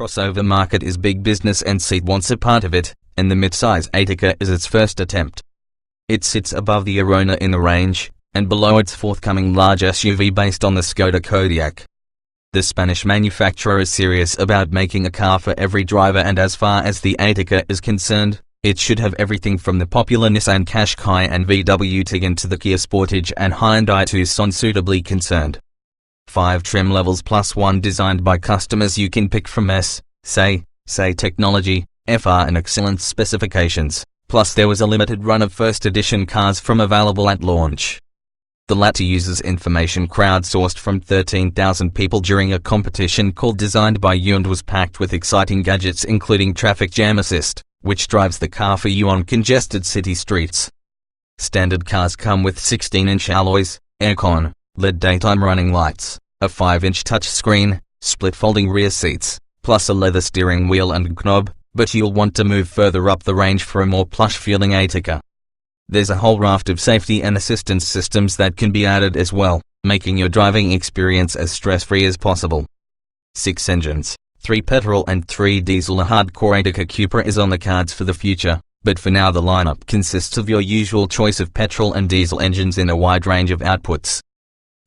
crossover market is big business and SEAT wants a part of it, and the mid-size Ateca is its first attempt. It sits above the Arona in the range, and below its forthcoming large SUV based on the Škoda Karoq. The Spanish manufacturer is serious about making a car for every driver, and as far as the Ateca is concerned, it should have everything from the popular Nissan Qashqai and VW Tiggo to the Kia Sportage and Hyundai Tucson suitably concerned. 5 trim levels plus 1 designed by customers you can pick from SEAT technology, FR and Xcellence specifications, plus there was a limited run of first edition cars from available at launch. The latter uses information crowdsourced from 13,000 people during a competition called Designed by You and was packed with exciting gadgets including traffic jam assist, which drives the car for you on congested city streets. Standard cars come with 16-inch alloys, aircon, LED daytime running lights, a 5-inch touchscreen, split folding rear seats, plus a leather steering wheel and knob, but you'll want to move further up the range for a more plush-feeling Ateca. There's a whole raft of safety and assistance systems that can be added as well, making your driving experience as stress-free as possible. 6 engines, 3 petrol and 3 diesel. A hardcore Ateca Cupra is on the cards for the future, but for now the lineup consists of your usual choice of petrol and diesel engines in a wide range of outputs.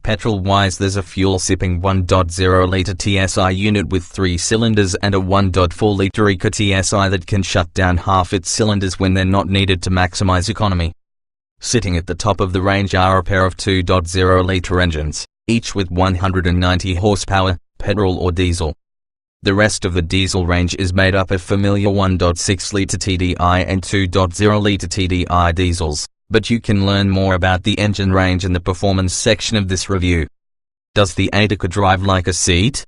Petrol-wise, there's a fuel-sipping 1.0-litre TSI unit with 3 cylinders and a 1.4-litre Eco TSI that can shut down half its cylinders when they're not needed to maximize economy. Sitting at the top of the range are a pair of 2.0-litre engines, each with 190 horsepower, petrol or diesel. The rest of the diesel range is made up of familiar 1.6-litre TDI and 2.0-litre TDI diesels, but you can learn more about the engine range in the performance section of this review. Does the Ateca drive like a SEAT?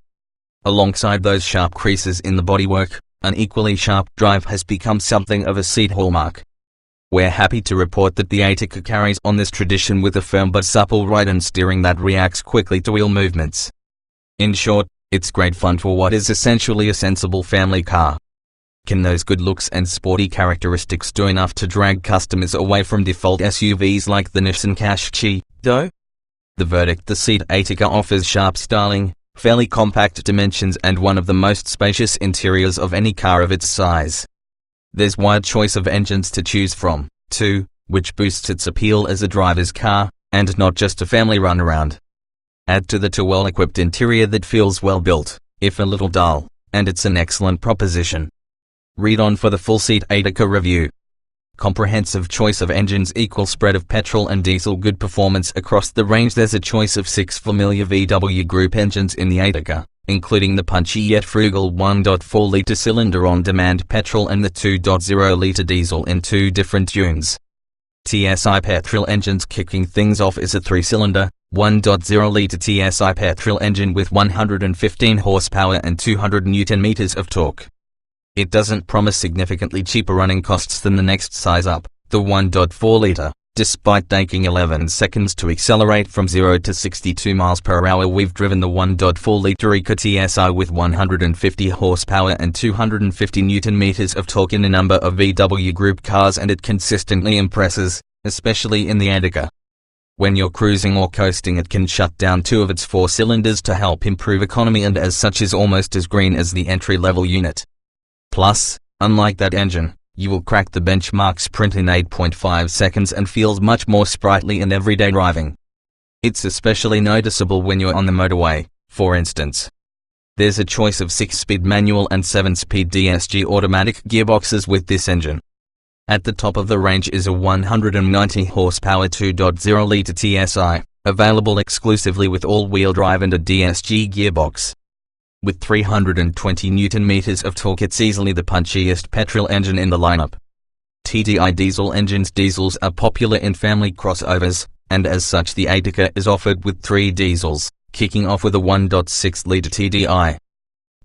Alongside those sharp creases in the bodywork, an equally sharp drive has become something of a SEAT hallmark. We're happy to report that the Ateca carries on this tradition with a firm but supple ride and steering that reacts quickly to wheel movements. In short, it's great fun for what is essentially a sensible family car. Can those good looks and sporty characteristics do enough to drag customers away from default SUVs like the Nissan Qashqai, though? The verdict: the SEAT Ateca offers sharp styling, fairly compact dimensions and one of the most spacious interiors of any car of its size. There's wide choice of engines to choose from, too, which boosts its appeal as a driver's car, and not just a family runaround. Add to that a well-equipped interior that feels well built, if a little dull, and it's an excellent proposition. Read on for the full SEAT Ateca review. Comprehensive choice of engines, equal spread of petrol and diesel, good performance across the range. There's a choice of 6 familiar VW Group engines in the Ateca, including the punchy yet frugal 1.4-litre cylinder on-demand petrol and the 2.0-litre diesel in 2 different tunes. TSI petrol engines. Kicking things off is a 3-cylinder, 1.0-litre TSI petrol engine with 115 horsepower and 200 Nm of torque. It doesn't promise significantly cheaper running costs than the next size up, the 1.4-litre, despite taking 11 seconds to accelerate from 0 to 62 miles per hour. We've driven the 1.4-litre Eco TSI with 150 horsepower and 250 Nm of torque in a number of VW Group cars, and it consistently impresses, especially in the Ateca. When you're cruising or coasting, it can shut down 2 of its 4 cylinders to help improve economy, and as such is almost as green as the entry-level unit. Plus, unlike that engine, you will crack the benchmark sprint in 8.5 seconds and feels much more sprightly in everyday driving. It's especially noticeable when you're on the motorway, for instance. There's a choice of 6-speed manual and 7-speed DSG automatic gearboxes with this engine. At the top of the range is a 190 horsepower 2.0-litre TSI, available exclusively with all-wheel drive and a DSG gearbox. With 320 Nm of torque, it's easily the punchiest petrol engine in the lineup. TDI diesel engines. Diesels are popular in family crossovers, and as such the Ateca is offered with 3 diesels, kicking off with a 1.6-litre TDI.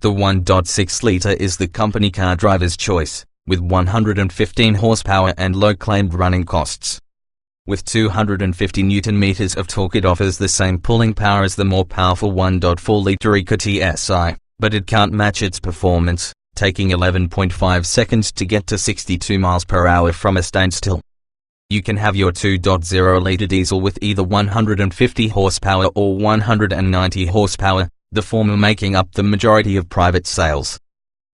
The 1.6-litre is the company car driver's choice, with 115 horsepower and low claimed running costs. With 250 Nm of torque, it offers the same pulling power as the more powerful 1.4-litre Eco TSI, but it can't match its performance, taking 11.5 seconds to get to 62 miles per hour from a standstill. You can have your 2.0-litre diesel with either 150 horsepower or 190 horsepower, the former making up the majority of private sales.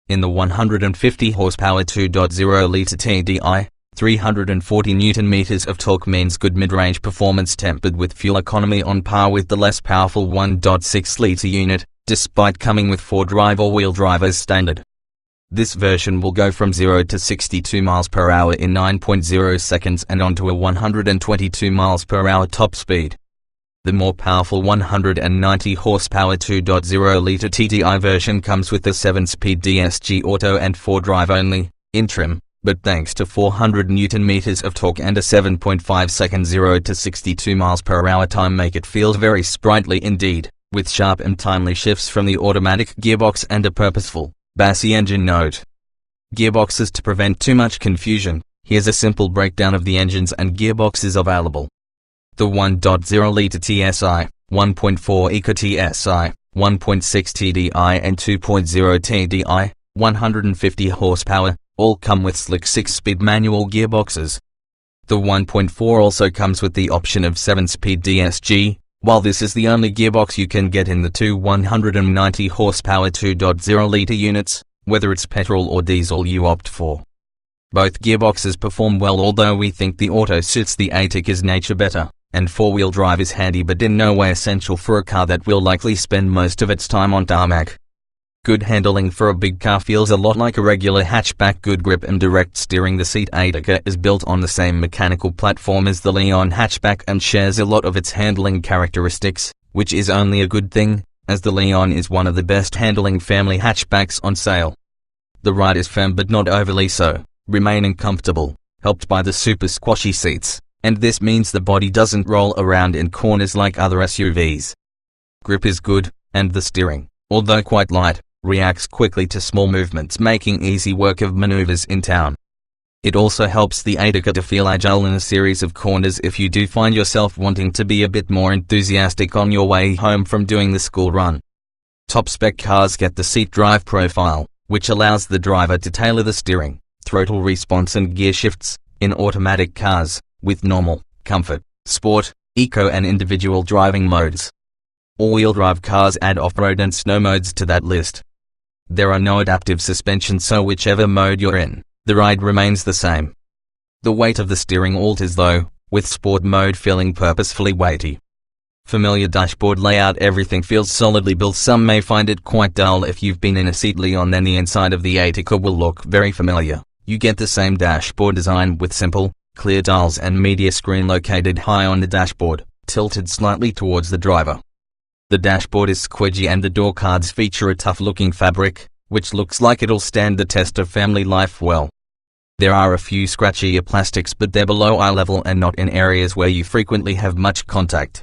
in the 150 horsepower 2.0-litre TDI, 340 Nm of torque means good mid-range performance tempered with fuel economy on par with the less powerful 1.6-litre unit, despite coming with 4-drive or wheel drive as standard. This version will go from 0 to 62 miles per hour in 9.0 seconds and onto a 122 miles per hour top speed. The more powerful 190 horsepower 2.0-litre TDI version comes with the 7-speed DSG Auto and 4-drive only, in trim, but thanks to 400 Nm of torque and a 7.5 second 0 to 62 miles per hour time make it feel very sprightly indeed, with sharp and timely shifts from the automatic gearbox and a purposeful, bassy engine note. Gearboxes. To prevent too much confusion, here's a simple breakdown of the engines and gearboxes available. The 1.0-litre TSI, 1.4 Eco TSI, 1.6 TDI and 2.0 TDI, 150 horsepower, all come with slick 6-speed manual gearboxes. The 1.4 also comes with the option of 7-speed DSG, while this is the only gearbox you can get in the two 190 horsepower 2.0-litre units, whether it's petrol or diesel you opt for. Both gearboxes perform well, although we think the auto suits the Ateca's nature better, and four-wheel drive is handy but in no way essential for a car that will likely spend most of its time on tarmac. Good handling for a big car feels a lot like a regular hatchback. Good grip and direct steering. The SEAT Altea is built on the same mechanical platform as the Leon hatchback and shares a lot of its handling characteristics, which is only a good thing, as the Leon is one of the best handling family hatchbacks on sale. The ride is firm but not overly so, remaining comfortable, helped by the super squashy seats, and this means the body doesn't roll around in corners like other SUVs. Grip is good, and the steering, although quite light, reacts quickly to small movements, making easy work of maneuvers in town. It also helps the Ateca to feel agile in a series of corners if you do find yourself wanting to be a bit more enthusiastic on your way home from doing the school run. Top spec cars get the seat drive profile, which allows the driver to tailor the steering, throttle response and gear shifts, in automatic cars, with normal, comfort, sport, eco and individual driving modes. All-wheel drive cars add off-road and snow modes to that list. There are no adaptive suspension, so whichever mode you're in, the ride remains the same. The weight of the steering alters though, with sport mode feeling purposefully weighty. Familiar dashboard layout. Everything feels solidly built. Some may find it quite dull if you've been in a SEAT Leon, then the inside of the Ateca will look very familiar. You get the same dashboard design with simple, clear dials and media screen located high on the dashboard, tilted slightly towards the driver. The dashboard is squidgy and the door cards feature a tough-looking fabric, which looks like it'll stand the test of family life well. There are a few scratchier plastics, but they're below eye level and not in areas where you frequently have much contact.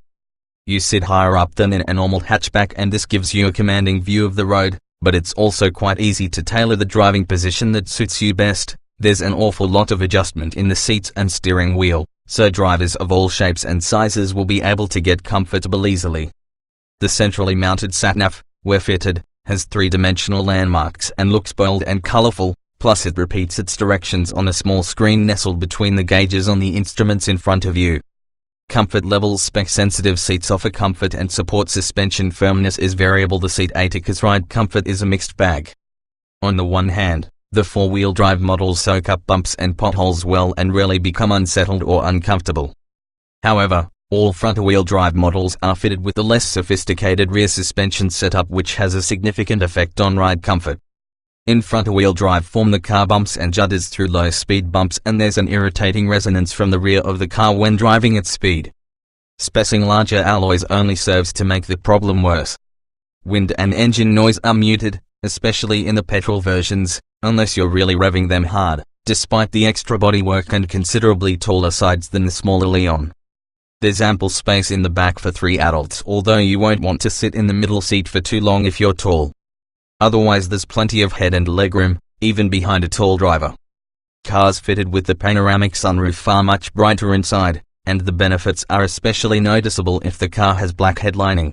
You sit higher up than in a normal hatchback and this gives you a commanding view of the road, but it's also quite easy to tailor the driving position that suits you best. There's an awful lot of adjustment in the seats and steering wheel, so drivers of all shapes and sizes will be able to get comfortable easily. The centrally mounted sat-nav, where fitted, has three-dimensional landmarks and looks bold and colorful, plus it repeats its directions on a small screen nestled between the gauges on the instruments in front of you. Comfort levels. Spec-sensitive seats offer comfort and support. Suspension firmness is variable. The SEAT Ateca's ride comfort is a mixed bag. On the one hand, the four-wheel drive models soak up bumps and potholes well and rarely become unsettled or uncomfortable. However, all front-wheel drive models are fitted with the less sophisticated rear suspension setup, which has a significant effect on ride comfort. In front-wheel drive form, the car bumps and judders through low-speed bumps, and there's an irritating resonance from the rear of the car when driving at speed. Spec'ing larger alloys only serves to make the problem worse. Wind and engine noise are muted, especially in the petrol versions, unless you're really revving them hard, despite the extra bodywork and considerably taller sides than the smaller Leon. There's ample space in the back for 3 adults, although you won't want to sit in the middle seat for too long if you're tall. Otherwise there's plenty of head and legroom, even behind a tall driver. Cars fitted with the panoramic sunroof are much brighter inside, and the benefits are especially noticeable if the car has black headlining.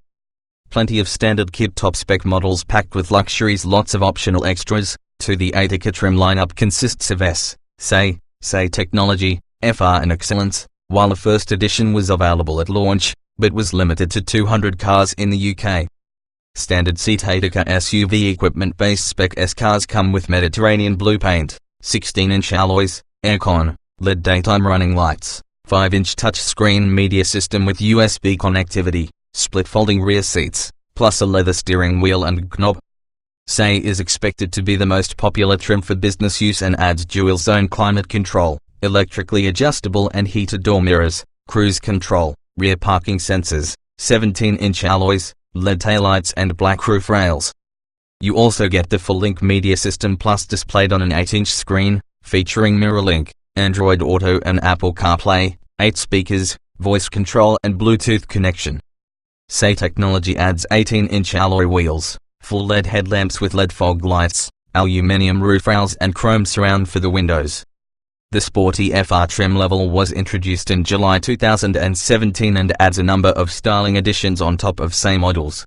Plenty of standard kit top spec models packed with luxuries, lots of optional extras. To the Ateca trim lineup consists of SEAT technology, FR and Xcellence, while the first edition was available at launch, but was limited to 200 cars in the UK. Standard SEAT Ateca SUV equipment base spec S cars come with Mediterranean blue paint, 16-inch alloys, aircon, LED daytime running lights, 5-inch touchscreen media system with USB connectivity, split folding rear seats, plus a leather steering wheel and knob. SEAT is expected to be the most popular trim for business use and adds dual-zone climate control, electrically adjustable and heated door mirrors, cruise control, rear parking sensors, 17-inch alloys, LED taillights and black roof rails. You also get the full-link media system plus displayed on an 8-inch screen, featuring MirrorLink, Android Auto and Apple CarPlay, 8 speakers, voice control and Bluetooth connection. SEAT technology adds 18-inch alloy wheels, full LED headlamps with LED fog lights, aluminium roof rails and chrome surround for the windows. The sporty FR trim level was introduced in July 2017 and adds a number of styling additions on top of SEAT models.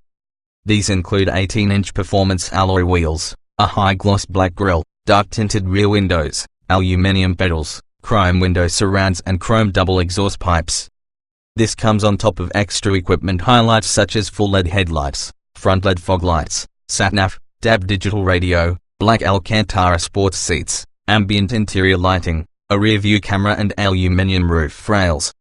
These include 18-inch performance alloy wheels, a high-gloss black grille, dark-tinted rear windows, aluminium pedals, chrome window surrounds and chrome double exhaust pipes. This comes on top of extra equipment highlights such as full LED headlights, front LED fog lights, sat-nav, DAB digital radio, black Alcantara sports seats, ambient interior lighting, a rear-view camera and aluminium roof rails.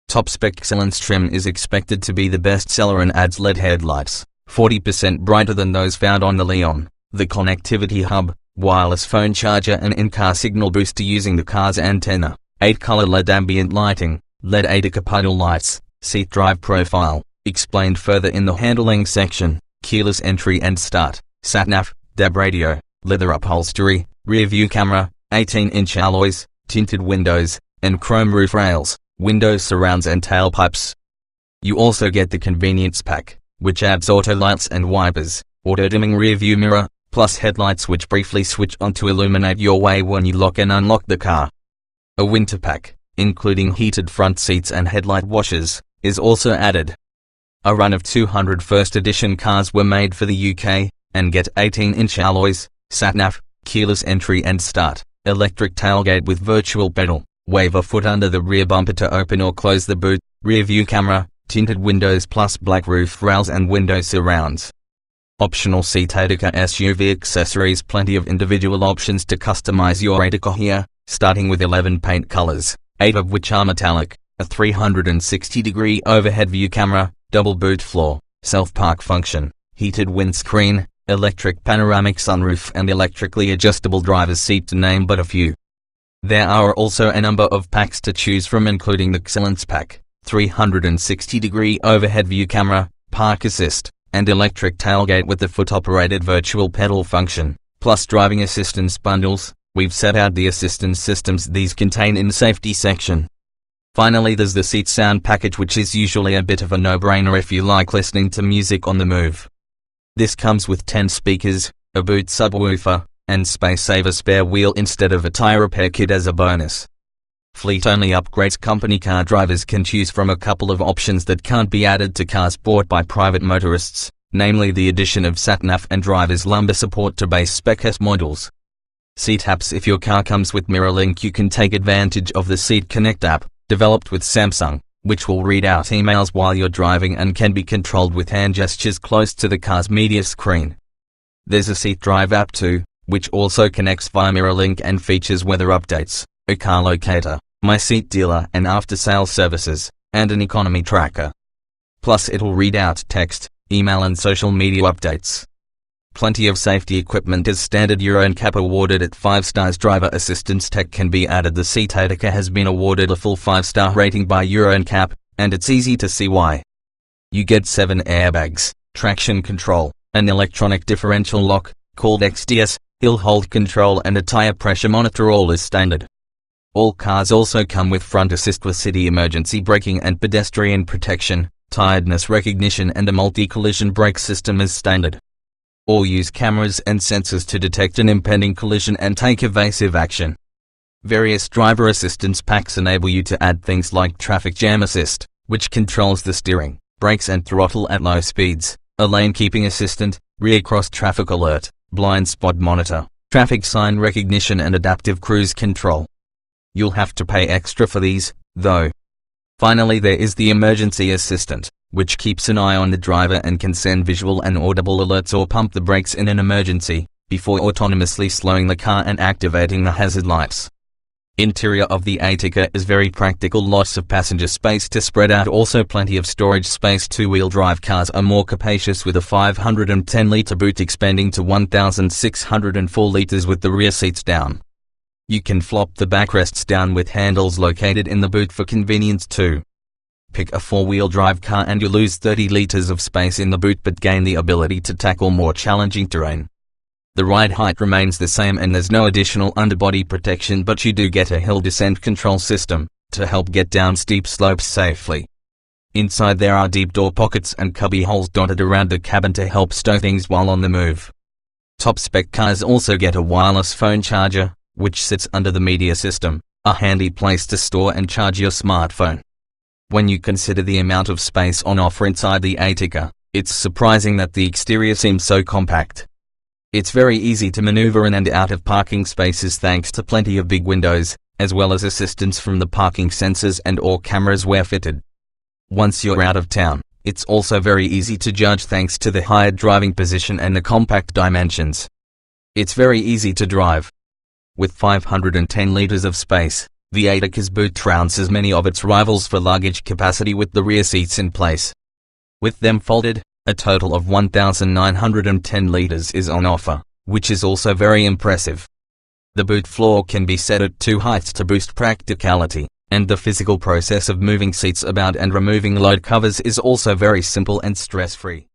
Top-spec Xcellence trim is expected to be the best-seller and adds LED headlights, 40% brighter than those found on the Leon, the connectivity hub, wireless phone charger and in-car signal booster using the car's antenna, 8-color LED ambient lighting, LED Ateca puddle lights, seat drive profile, explained further in the handling section, keyless entry and start, sat-nav, DAB radio, leather upholstery, rear-view camera, 18-inch alloys, tinted windows, and chrome roof rails, window surrounds and tailpipes. You also get the convenience pack, which adds auto lights and wipers, auto-dimming rear-view mirror, plus headlights which briefly switch on to illuminate your way when you lock and unlock the car. A winter pack, including heated front seats and headlight washers, is also added. A run of 200 first edition cars were made for the UK, and get 18-inch alloys, sat-nav, keyless entry and start, electric tailgate with virtual pedal, wave a foot under the rear bumper to open or close the boot, rear view camera, tinted windows plus black roof rails and window surrounds. Optional SEAT Ateca SUV accessories. Plenty of individual options to customize your Ateca here, starting with 11 paint colors, 8 of which are metallic, a 360-degree overhead view camera, double boot floor, self-park function, heated windscreen, electric panoramic sunroof and electrically adjustable driver's seat to name but a few. There are also a number of packs to choose from including the Xcellence pack, 360-degree overhead view camera, park assist, and electric tailgate with the foot-operated virtual pedal function, plus driving assistance bundles. We've set out the assistance systems these contain in the safety section. Finally, there's the seat sound package, which is usually a bit of a no-brainer if you like listening to music on the move. This comes with 10 speakers, a boot subwoofer, and space-saver spare wheel instead of a tire repair kit as a bonus. Fleet-only upgrades. Company car drivers can choose from a couple of options that can't be added to cars bought by private motorists, namely the addition of sat-nav and driver's lumbar support to base spec S models. Seat apps. If your car comes with MirrorLink, you can take advantage of the Seat Connect app, developed with Samsung, which will read out emails while you're driving and can be controlled with hand gestures close to the car's media screen. There's a Seat Drive app too, which also connects via MirrorLink and features weather updates, a car locator, My Seat dealer and after-sales services, and an economy tracker. Plus it'll read out text, email and social media updates. Plenty of safety equipment is standard. Euro NCAP awarded at 5 stars. Driver assistance tech can be added. The SEAT Ateca has been awarded a full 5-star rating by Euro NCAP, and it's easy to see why. You get 7 airbags, traction control, an electronic differential lock, called XDS, hill hold control and a tire pressure monitor. All is standard. All cars also come with front assist with city emergency braking and pedestrian protection, tiredness recognition and a multi-collision brake system as standard. All use cameras and sensors to detect an impending collision and take evasive action. Various driver assistance packs enable you to add things like traffic jam assist, which controls the steering, brakes and throttle at low speeds, a lane keeping assistant, rear cross traffic alert, blind spot monitor, traffic sign recognition and adaptive cruise control. You'll have to pay extra for these, though. Finally, there is the emergency assistant, which keeps an eye on the driver and can send visual and audible alerts or pump the brakes in an emergency, before autonomously slowing the car and activating the hazard lights. Interior of the Ateca is very practical, lots of passenger space to spread out, also plenty of storage space. Two-wheel drive cars are more capacious with a 510-litre boot expanding to 1,604 litres with the rear seats down. You can flop the backrests down with handles located in the boot for convenience too. Pick a four-wheel drive car and you lose 30 litres of space in the boot but gain the ability to tackle more challenging terrain. The ride height remains the same and there's no additional underbody protection, but you do get a hill descent control system to help get down steep slopes safely. Inside there are deep door pockets and cubby holes dotted around the cabin to help stow things while on the move. Top spec cars also get a wireless phone charger, which sits under the media system, a handy place to store and charge your smartphone. When you consider the amount of space on offer inside the Ateca, it's surprising that the exterior seems so compact. It's very easy to maneuver in and out of parking spaces thanks to plenty of big windows, as well as assistance from the parking sensors and/or cameras where fitted. Once you're out of town, it's also very easy to judge thanks to the higher driving position and the compact dimensions. It's very easy to drive. With 510 litres of space, the Ateca's boot trounces many of its rivals for luggage capacity with the rear seats in place. With them folded, a total of 1,910 litres is on offer, which is also very impressive. The boot floor can be set at 2 heights to boost practicality, and the physical process of moving seats about and removing load covers is also very simple and stress-free.